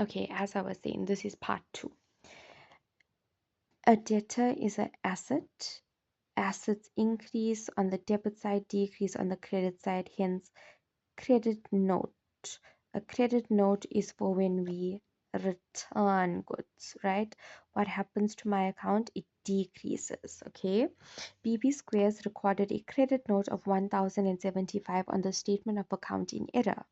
Okay, as I was saying, this is part 2. A debtor is an asset. Assets increase on the debit side, decrease on the credit side, hence credit note. A credit note is for when we return goods, right? What happens to my account? It decreases. Okay. BB Squares recorded a credit note of 1075 on the statement of account in error.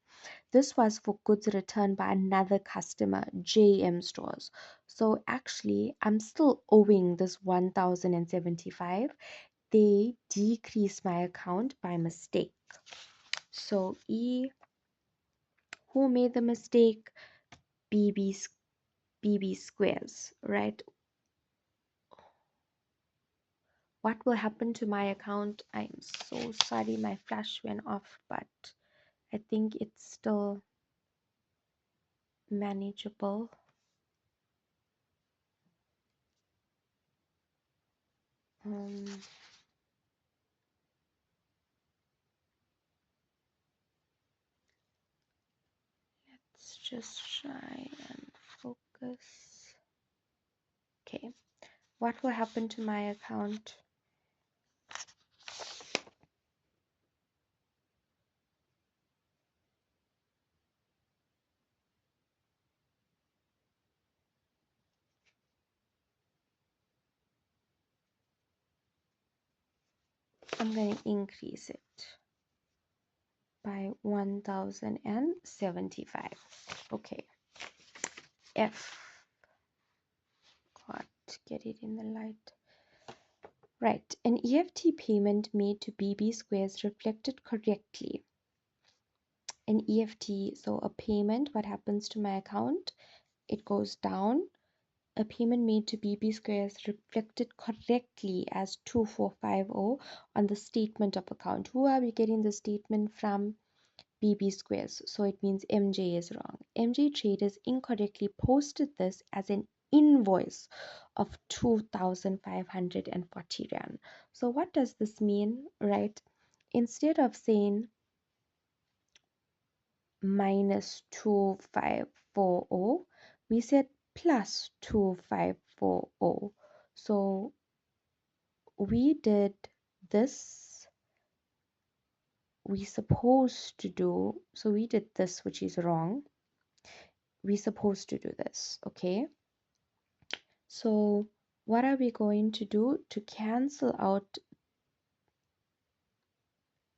This was for goods returned by another customer, JM Stores. So actually, I'm still owing this 1075. They decreased my account by mistake. So who made the mistake? BB Squares, right? What will happen to my account? I'm so sorry, my flash went off, but I think it's still manageable. Let's just try and focus. Okay, what will happen to my account? I'm going to increase it by 1075. Okay, F. God, get it in the light. Right, an EFT payment made to BB Squares reflected correctly. An EFT, so a payment, what happens to my account? It goes down. A payment made to BB Squares reflected correctly as 2450 on the statement of account. Who are we getting the statement from? BB Squares. So it means MJ is wrong. MJ Traders incorrectly posted this as an invoice of 2,540 Rand. So what does this mean, right? Instead of saying minus 2540, we said plus 2540. So we did this, we supposed to do, so we did this, which is wrong. We supposed to do this, okay? So what are we going to do to cancel out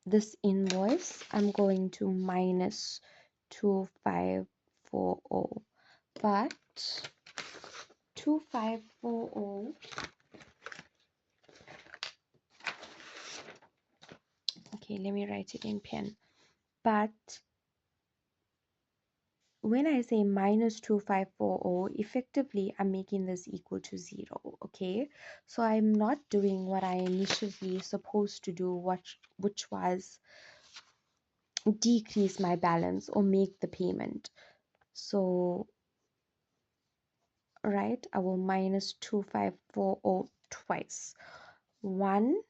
this invoice? I'm going to minus 2540, but 2540, okay, let me write it in pen. But when I say minus 2540, effectively I'm making this equal to 0, okay? So I'm not doing what I initially supposed to do, which was decrease my balance or make the payment. So, right, I will minus 2540 twice. One,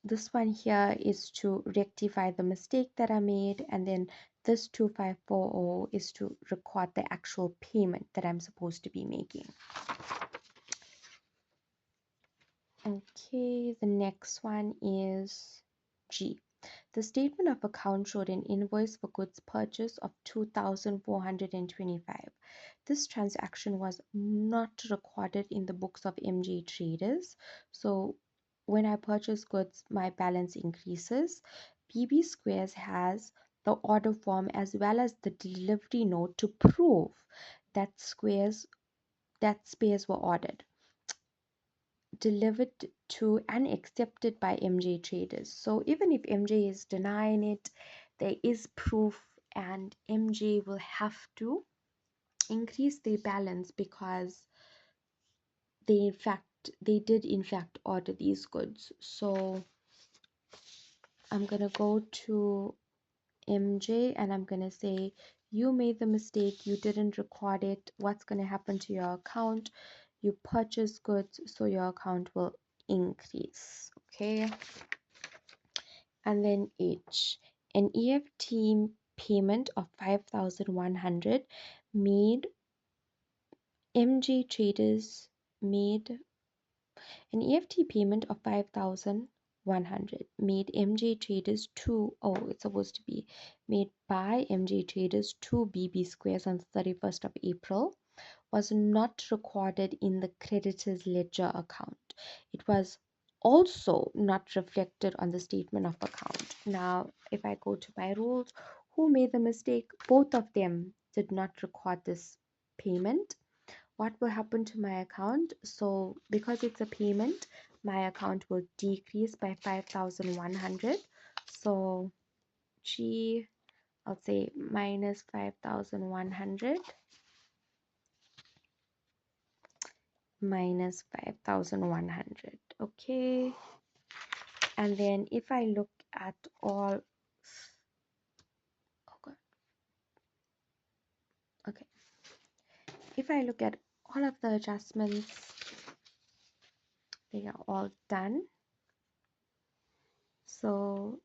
this one here is to rectify the mistake that I made, and then this 2540 is to record the actual payment that I'm supposed to be making. Okay, the next one is G. The statement of account showed an invoice for goods purchase of 2,425. This transaction was not recorded in the books of MJ Traders. So when I purchase goods, my balance increases. BB Squares has the order form as well as the delivery note to prove that spares were ordered, delivered to and accepted by MJ Traders. So even if MJ is denying it, there is proof, and MJ will have to increase their balance because they did in fact order these goods. So I'm gonna go to MJ and I'm gonna say, you made the mistake, you didn't record it. What's gonna happen to your account? You purchase goods, so your account will increase. Okay. And then H, an EFT payment of 5,100 made MJ Traders made an EFT payment of 5,100 made MJ Traders to, oh, it's supposed to be made by MJ Traders to BB Squares on 31st of April was not recorded in the creditor's ledger account. It was also not reflected on the statement of account. Now, if I go to my rules, who made the mistake? Both of them did not record this payment. What will happen to my account? So because it's a payment, my account will decrease by 5,100. So G, I'll say minus 5,100 minus 5,100. Okay. And then if I look at all, oh God, okay. If I look at all of the adjustments, they are all done. So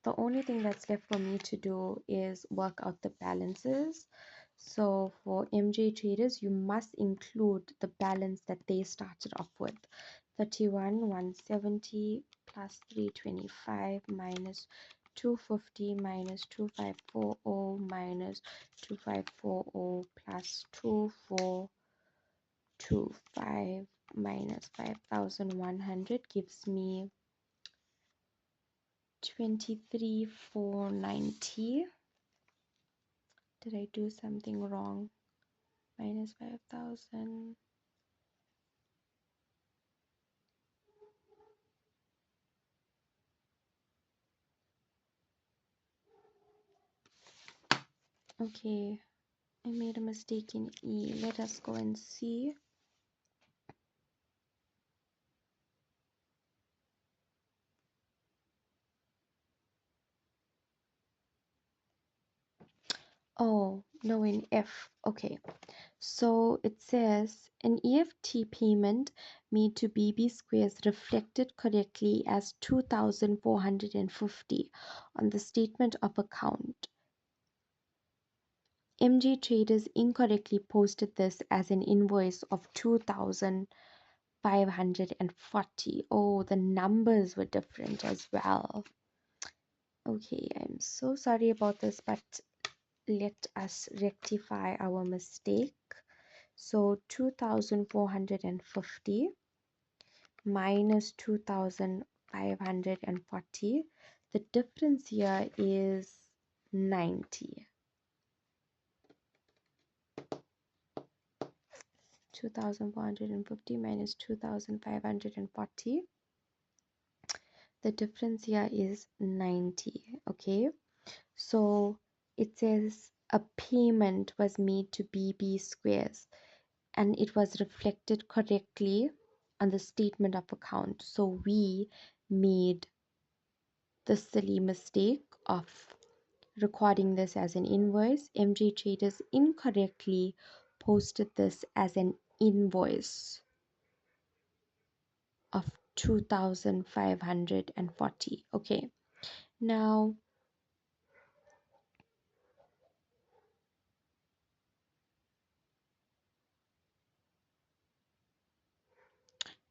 the only thing that's left for me to do is work out the balances. So for MJ Traders, you must include the balance that they started off with. 31,170 plus 325 minus 250 minus 2540 minus 2540 plus 2425 minus 5,100 gives me 23,490. Did I do something wrong? Minus 5,000. Okay, I made a mistake in E. Let us go and see. Oh, no, in F. Okay, so it says an EFT payment made to BB Squares reflected correctly as 2,450 on the statement of account. MJ Traders incorrectly posted this as an invoice of 2,540. Oh, the numbers were different as well. Okay, I'm so sorry about this, but let us rectify our mistake. So 2,450 minus 2,540. The difference here is 90. 2,450 minus 2,540. The difference here is 90. Okay, so it says a payment was made to BB Squares and it was reflected correctly on the statement of account. So we made the silly mistake of recording this as an invoice. MJ Traders incorrectly posted this as an invoice of 2,540. Okay, now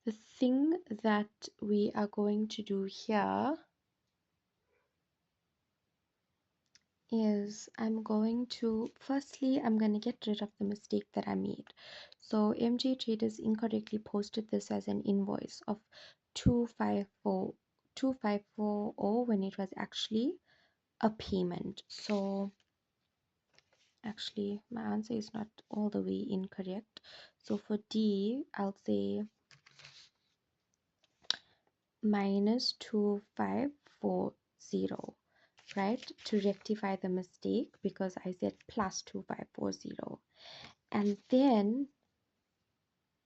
the thing that we are going to do here is I'm going to get rid of the mistake that I made. So MJ Traders incorrectly posted this as an invoice of 2,540 when it was actually a payment. So actually my answer is not all the way incorrect. So for D, I'll say minus 2,540, right, to rectify the mistake because I said plus 2,540. And then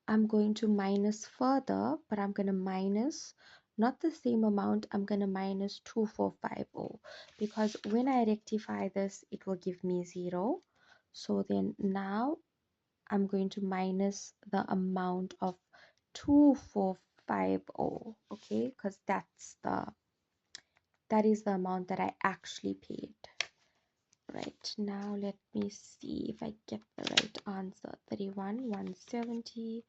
I'm going to minus further, but I'm going to minus not the same amount, I'm going to minus 2,450 because when I rectify this, it will give me 0. So then now I'm going to minus the amount of 2,450, okay, because that is the amount that I actually paid. Right, now let me see if I get the right answer. 31,170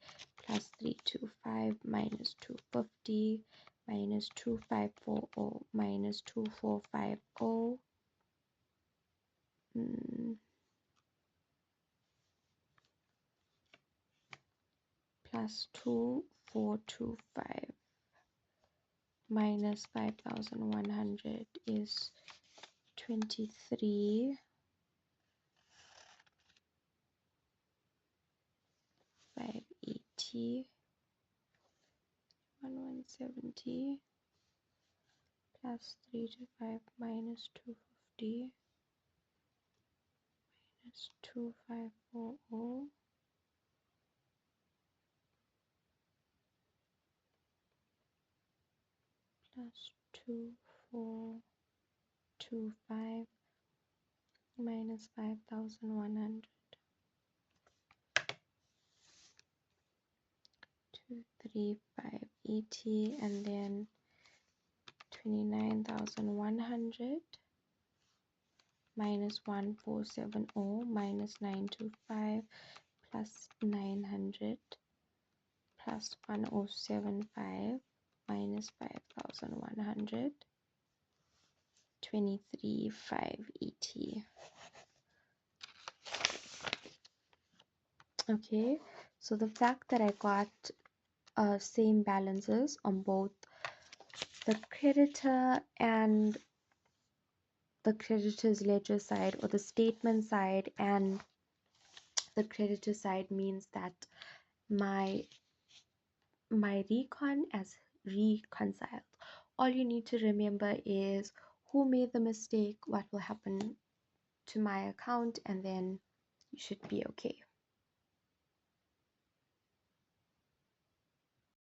plus 325 minus 250 minus 2540 minus 2450 plus 2425 minus 5,100 is 23,580. 170 plus 3 to 5 minus 250 minus 2540 plus 2425 minus 5,100. 23,580 and then 29,100 minus 1,470 minus 925 plus 900 plus 1,075 minus 5,100, 23,580. Okay, so the fact that I got same balances on both the creditor and the creditor's ledger side, or the statement side and the creditor side, means that my recon as reconciled. All you need to remember is who made the mistake, what will happen to my account, and then you should be okay.